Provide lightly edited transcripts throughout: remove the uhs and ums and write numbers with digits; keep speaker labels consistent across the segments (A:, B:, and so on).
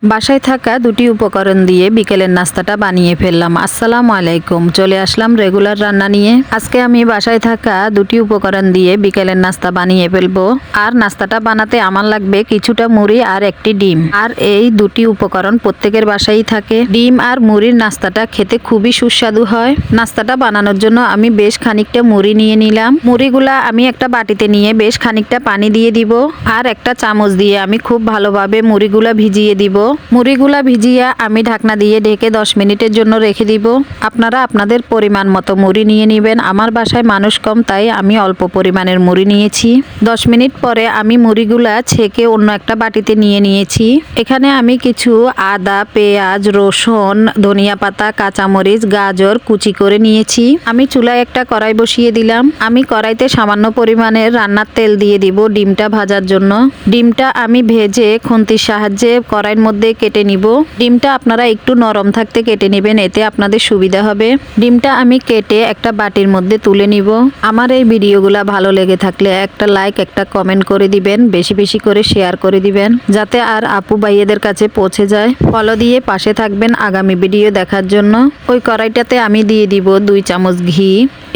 A: বাসায় থাকা দুটি উপকরণ দিয়ে বিকেলের নাস্তাটা বানিয়ে ফেললাম। আসসালামু আলাইকুম, চলে আসলাম রেগুলার রান্না নিয়ে। আজকে আমি বাসায় থাকা দুটি উপকরণ দিয়ে বিকেলের নাস্তা বানিয়ে ফেলবো। আর নাস্তাটা বানাতে আমার লাগবে কিছুটা মুড়ি আর একটি ডিম। আর এই দুটি উপকরণ প্রত্যেকের বাসায় থাকে। ডিম আর মুড়ির নাস্তাটা খেতে খুবই সুস্বাদু হয়। নাস্তাটা বানানোর জন্য আমি বেশ খানিকটা মুড়ি নিয়ে নিলাম। মুড়িগুলা আমি একটা বাটিতে নিয়ে বেশ খানিকটা পানি দিয়ে দিব। আর একটা চামচ দিয়ে আমি খুব ভালোভাবে মুড়িগুলা ভিজিয়ে দিব। মুড়িগুলা ভিজিয়ে আমি ঢাকনা দিয়ে ঢেকে 10 মিনিটের জন্য রেখে দিব। আপনারা আপনাদের পরিমাণ মতো মুড়ি নিয়ে নেবেন। আমার বাসায় মানুষ কম, তাই আমি অল্প পরিমাণের মুড়ি নিয়েছি। 10 মিনিট পরে আমি মুড়িগুলা ছেঁকে অন্য একটা বাটিতে নিয়ে নিয়েছি। এখানে আমি কিছু আদা, পেঁয়াজ, রসুন, ধনিয়া পাতা, কাঁচামরিচ, গাজর কুচি করে নিয়েছি। আমি চুলায় একটা কড়াই বসিয়ে দিলাম। আমি কড়াইতে সামান্য পরিমাণের রান্নার তেল দিয়ে দিব ডিমটা ভাজার জন্য। ডিমটা আমি ভেজে খুন্তির সাহায্যে কড়াইয়ের মধ্যে কেটে নিব। ডিমটা আপনারা একটু নরম থাকতে কেটে নেবেন, এতে আপনাদের সুবিধা হবে। ডিমটা আমি কেটে একটা বাটির মধ্যে তুলে নিব। আমার এই ভিডিওগুলা ভালো লেগে থাকলে একটা লাইক, একটা কমেন্ট করে দিবেন, বেশি বেশি করে শেয়ার করে দিবেন, যাতে আর আপু ভাইয়েদের কাছে পৌঁছে যায়। ফলো দিয়ে পাশে থাকবেন আগামী ভিডিও দেখার জন্য। ওই কড়াইটাতে আমি দিয়ে দিব 2 চামচ ঘি।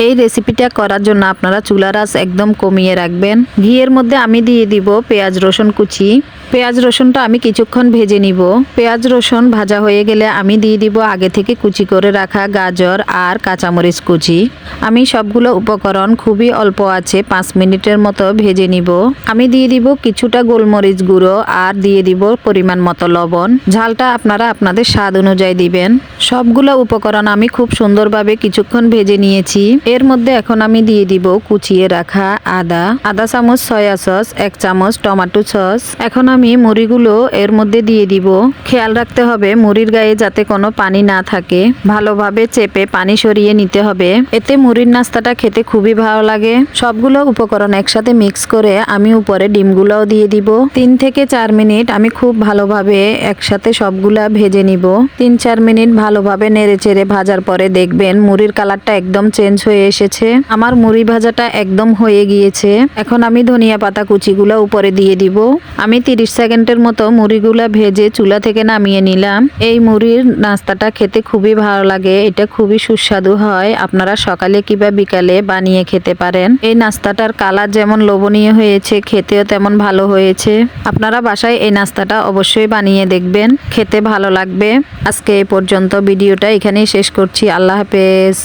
A: এই রেসিপিটা করার জন্য আপনারা চুলার আঁচ একদম কমিয়ে রাখবেন। ঘিয়ের মধ্যে আমি দিয়ে দিব পেঁয়াজ রসুন কুচি। পেঁয়াজ রসুনটা আমি কিছুক্ষণ ভেজে নিব। পেঁয়াজ রসুন ভাজা হয়ে গেলে আমি দিয়ে দিব আগে থেকে কুচি করে রাখা গাজর আর কাঁচামরিচ কুচি। আমি সবগুলো উপকরণ খুবই অল্প আছে 5 মিনিটের মতো ভেজে নিব। আমি দিয়ে দিব কিছুটা গোলমরিচ গুঁড়ো আর দিয়ে দিব পরিমাণ মতো লবণ। ঝালটা আপনারা আপনাদের স্বাদ অনুযায়ী দিবেন। সবগুলো উপকরণ আমি খুব সুন্দরভাবে কিছুক্ষণ ভেজে নিয়েছি। এর মধ্যে এখন আমি দিয়ে দিব কুচিয়ে রাখা আদা চামচ সয়া সস, 1 চামচ টমেটো সস। এখন আমি মুড়িগুলো এর মধ্যে দিয়ে দিব। খেয়াল রাখতে হবে মুড়ির গায়ে যাতে কোনো পানি না থাকে। ভালোভাবে চেপে পানি সরিয়ে নিতে হবে, এতে মুড়ির নাস্তাটা খেতে খুবই ভালো লাগে। সবগুলো উপকরণ একসাথে মিক্স করে আমি উপরে ডিমগুলোও দিয়ে দিব। 3 থেকে 4 মিনিট আমি খুব ভালোভাবে একসাথে সবগুলা ভেজে নিব। 3-4 মিনিট ভালোভাবে নেড়েচেড়ে ভাজার পরে দেখবেন মুড়ির কালারটা একদম চেঞ্জ হয়ে এসেছে। আমার মুড়ি ভাজাটা একদম হয়ে গিয়েছে। এখন আমি ধনিয়া পাতা কুচিগুলো উপরে দিয়ে দিব। আমি 30 সেকেন্ডের মতো মুড়িগুলা ভেজে চুলা থেকে নামিয়ে নিলাম। এই মুড়ির নাস্তাটা খেতে খুবই ভালো লাগে, এটা খুবই সুস্বাদু হয়। আপনারা সকালে কিংবা বিকালে বানিয়ে খেতে পারেন। এই নাস্তাটার কালার যেমন লোভনীয় হয়েছে, খেতেও তেমন ভালো হয়েছে। আপনারা বাসায় এই নাস্তাটা অবশ্যই বানিয়ে দেখবেন, খেতে ভালো লাগবে। আজকে এই পর্যন্ত, ভিডিওটা এখানেই শেষ করছি। আল্লাহ হাফেজ।